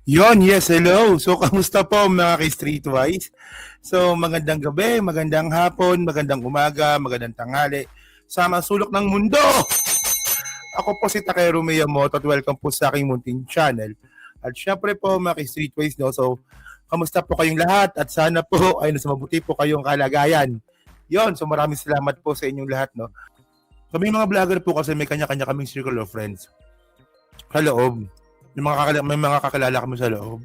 Yes, hello. So, kamusta po mga ka-Streetwise? So, magandang gabi, magandang hapon, magandang umaga, magandang tanghali sa mga sulok ng mundo. Ako po si Takeru Miyamoto at welcome po sa aking munting channel. At syempre po mga ka-Streetwise, no? So, kamusta po kayong lahat at sana po ay nasa mabuti po kayong kalagayan. So maraming salamat po sa inyong lahat, no? Kami mga vlogger po kasi may kanya-kanya kaming circle of friends sa loob. May mga kakilala kami sa loob.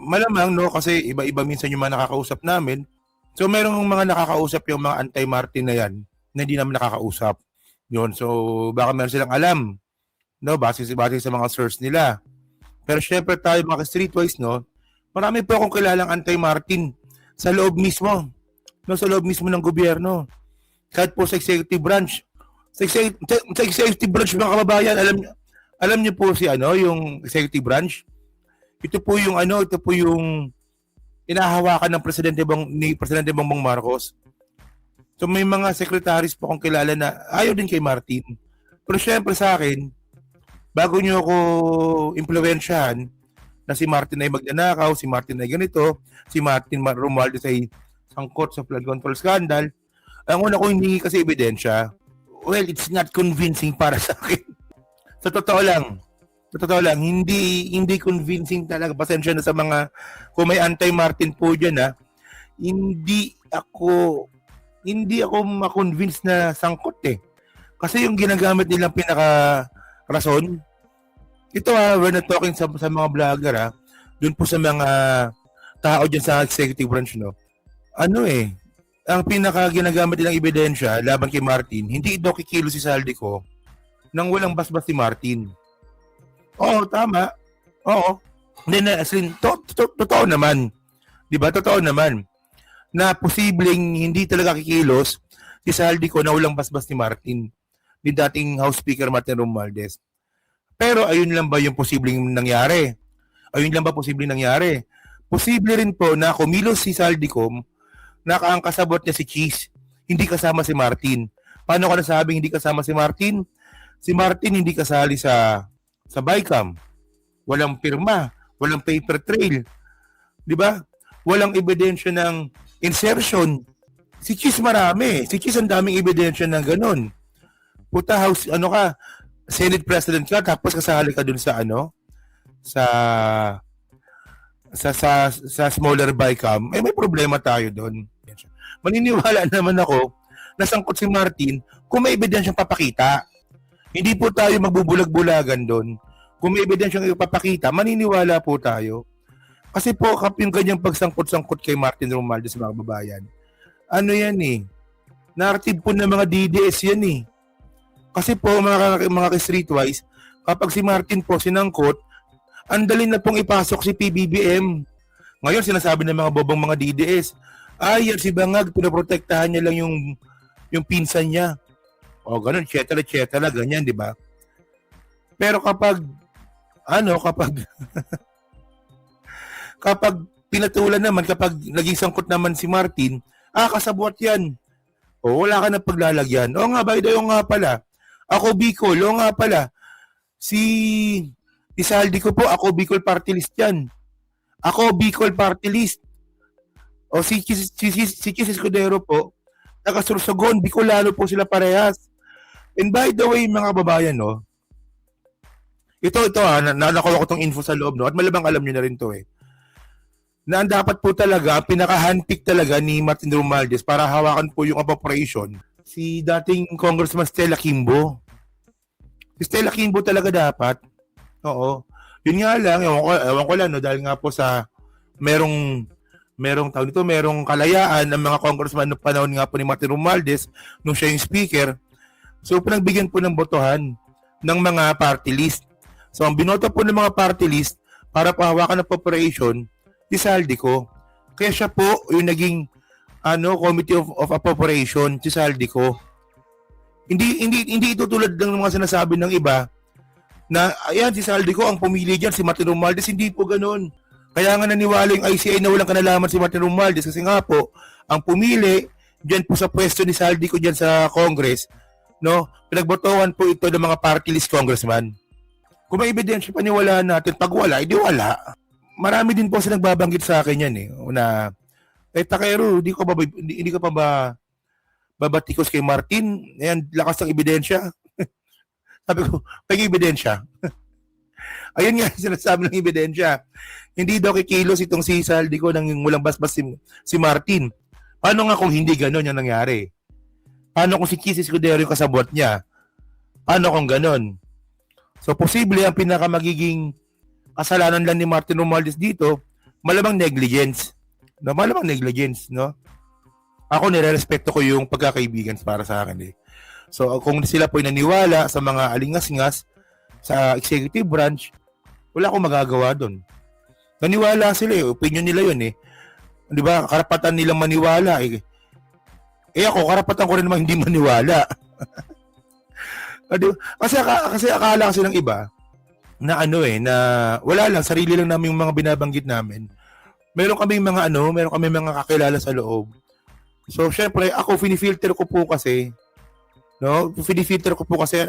Malamang, no, kasi iba-iba minsan yung mga nakakausap namin. So, merong mga nakakausap yung mga anti-Martin na yan na hindi namin nakakausap. So baka meron silang alam, no, base sa mga source nila. Pero syempre tayo mga streetwise, no, marami po akong kilalang anti-Martin sa loob mismo, no, sa loob mismo ng gobyerno. Kahit po sa executive branch. Sa executive branch mga kababayan, alam niyo po yung executive branch. Ito po yung inahawakan ng Presidente Bongbong Marcos. So may mga secretaries po akong kilala na ayaw din kay Martin. Pero syempre sa akin, bago niyo ako impluwensyahan na si Martin ay magnanakaw, si Martin ay ganito, si Martin Romualdez ay sangkot sa flood control scandal, ang una ko hiningi kasi ebidensya. Well, it's not convincing para sa akin. Sa totoo lang, hindi convincing talaga. Pasensya na sa mga, kung may anti-Martin po dyan, hindi ako ma-convince na sangkot eh. Kasi yung ginagamit nilang pinaka-rason, ito we're not talking sa mga vlogger dun po sa mga tao dyan sa executive branch, no. Ang pinaka-ginagamit nilang ebidensya laban kay Martin, hindi ito kikilo si Saldico nang walang basbas si Martin. Oo, tama. Oo. Totoo naman. Diba? Totoo naman na posibleng hindi talaga kikilos si Saldico na walang basbas ni Martin, ni dating House Speaker Martin Romualdez. Pero ayun lang ba yung posibleng nangyari? Posible rin po na kumilos si Saldico na ang kasabot niya si Cheese, hindi kasama si Martin. Paano ka nasabing hindi kasama si Martin? Si Martin hindi kasali sa BICAM. Walang pirma, walang paper trail. 'Di ba? Walang ebidensya ng insertion. Si Cheese marami. Si Cheese ang daming ebidensya ng ganun. Puta house, Senate President ka, tapos kasali ka dun sa sa smaller BICAM, may problema tayo doon. Maniniwala naman ako na sangkot si Martin kung may ebidensyang papakita. Hindi po tayo magbubulag-bulagan doon. Kung may ebidensyang ipapakita, maniniwala po tayo. Kasi po, yung ganyang pagsangkot-sangkot kay Martin Romualdez sa mga babayan, narrative po ng mga DDS yan eh. Kasi po, mga streetwise, kapag si Martin po sinangkot, andalin na pong ipasok si PBBM. Ngayon, sinasabi ng mga bobong mga DDS, yan si Bangag, pinaprotektahan niya lang yung pinsan niya. O ganun, etc., ganyan, di ba? Pero kapag kapag pinatulan naman, kapag naging sangkot naman si Martin, kasabwat yan. O wala ka na paglalagyan. O nga, by the way, nga pala, ako Bicol, o nga pala, si Saldico po, ako Bicol party list yan. Ako Bicol party list. O si Chis Escudero po, taga Sorsogon, Bicolano po sila parehas. And by the way, mga kababayan, no, ito nakuha ko tong info sa loob, no, at malabang alam niyo na rin to na ang dapat po talaga, pinaka-handpick talaga ni Martin Romualdez para hawakan po yung appropriation, si dating Congressman Stella Kimbo. Si Stella Kimbo talaga dapat. Oo. Yun nga lang, ewan ko lang, no, dahil nga po sa merong tawag nito, merong kalayaan ng mga congressman noong panahon nga po ni Martin Romualdez nung siya yung speaker. So, pinagbigyan po ng botohan ng mga party list. So, ang binoto po ng mga party list para pahawakan ng appropriation, si Saldico. Kaya siya po yung naging Committee of Appropriation, si Saldico. Hindi ito tulad ng mga sinasabi ng iba na, ayan, si Saldico ang pumili dyan, si Martin Romualdez. Hindi po ganun. Kaya nga naniwala yung ICI na walang kanalaman si Martin Romualdez kasi nga po, ang pumili dyan po sa pwesto ni Saldico dyan sa Congress, no, pinagbotohan po ito ng mga party list congressman. Kung may ebidensya, paniwalaan natin. Pag wala, edi wala. Marami din po kasi nagbabanggit sa akin yan eh. Una, Takero, hindi ka pa ba babatikos kay Martin? Ayan, lakas ng ebidensya. Sabi ko, may ebidensya. Ayun nga, sinasabi ng ebidensya. Hindi daw kikilos itong si Saldico nang walang basbas si Martin. Paano nga kung hindi gano'n yung nangyari? Paano kung si Chis Escudero yung kasabot niya? Paano kung gano'n? So, posible ang pinakamagiging kasalanan lang ni Martin Romualdez dito, malamang negligence. No? Malamang negligence, no? Ako, nire-respeto ko yung pagkakaibigan para sa akin eh. So, kung sila po'y naniwala sa mga alingas-ngas sa executive branch, wala akong magagawa doon. Naniwala sila eh. Opinion nila yun eh. Di ba? Karapatan nilang maniwala eh. Ako, karapatan ko rin naman hindi maniwala. Kasi akala kasi ng iba na na wala lang, sarili lang namin yung mga binabanggit namin. Meron kaming mga kakilala sa loob. So, syempre, ako, finifilter ko po kasi, no? Finifilter ko po kasi,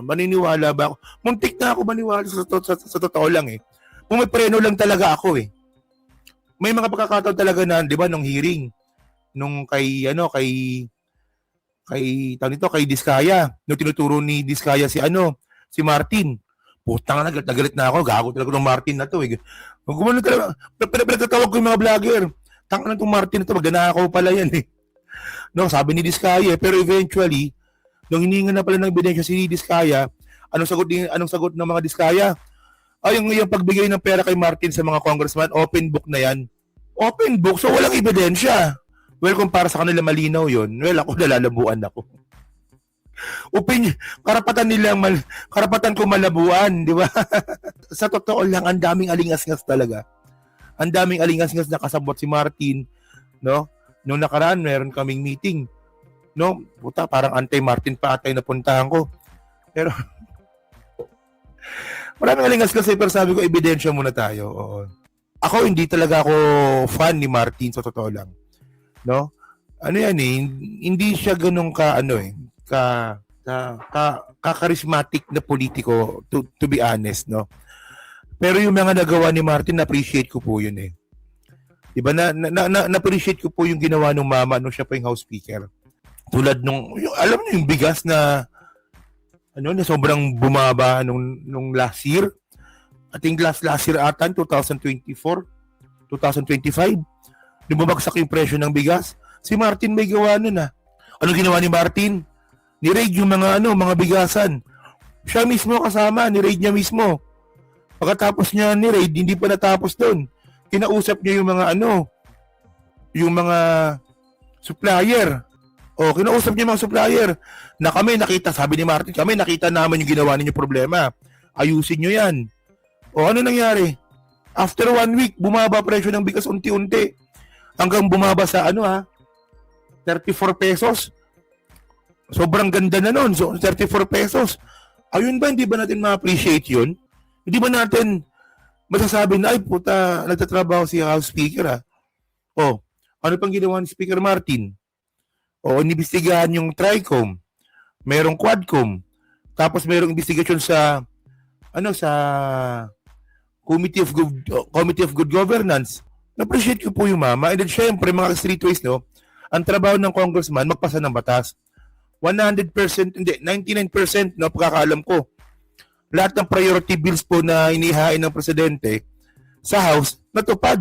maniniwala ba ako? Muntik na ako maniwala sa totoo lang eh. Kung may preno lang talaga ako eh. May mga pagkakataon talaga na, di ba, nung hearing, nung kay Diskaya, nung tinuturo ni Diskaya si Martin. Putang na, nagalit na ako, gago talaga ng Martin na to eh. Gumano talaga, pinagtatawag ko yung mga vlogger. Tanga na itong Martin na to, magnanakaw pala yan eh. No, sabi ni Diskaya, pero eventually, nung hininga na pala ng ebidensya si Diskaya, anong sagot ng mga Diskaya? Yung pagbigay ng pera kay Martin sa mga congressman, open book na yan. Open book, so walang ebidensya. Well, kung para sa kanila malinaw yun, well, ako nalalabuan ako. Karapatan ko malabuan, di ba? Sa totoo lang, ang daming alingas-ngas talaga. Ang daming alingas-ngas na kasabot si Martin, no? Nung nakaraan, meron kaming meeting, no? Puta, parang anti-Martin pa atay napuntahan ko. Pero, maraming alingas-ngas pero sabi ko, ebidensya muna tayo. Oo. Ako, hindi talaga ako fan ni Martin, sa totoo lang. No? Hindi siya ganun ka-charismatic na politiko to be honest, no? Pero yung mga nagawa ni Martin, na-appreciate ko po yun eh. Diba na-appreciate ko po yung ginawa ng mama nung siya pa yung House Speaker. Tulad alam niyo yung bigas na na sobrang bumaba nung last year. I think last year ata 2024, 2025. Bumagsak yung presyo ng bigas. Si Martin may gawa nun ah. Anong ginawa ni Martin? Ni-raid yung mga bigasan. Siya mismo kasama, ni-raid niya mismo. Pagkatapos niya ni-raid, hindi pa natapos doon. Kinausap niya yung mga supplier. Kinausap niya yung mga supplier. Na sabi ni Martin, kami nakita naman yung ginawa ninyo problema. Ayusin nyo yan. Ano nangyari? After 1 week, bumaba presyo ng bigas unti-unti. Hanggang bumaba sa 34 pesos. Sobrang ganda na nun. So, 34 pesos. Ayun ba, hindi ba natin ma-appreciate yun? Hindi ba natin masasabi na, ay puta, nagtatrabaho si House Speaker ano pang ginawa ni Speaker Martin? Inimbestigahan yung TRICOM. Merong Quadcom. Tapos merong investigation sa Committee of Good Governance. Na-appreciate ko po yung mama. And then, syempre, mga streetways, no, ang trabaho ng congressman, magpasa ng batas. 100%, hindi, 99%, no, pagkakaalam ko. Lahat ng priority bills po na inihain ng presidente sa House, natupad.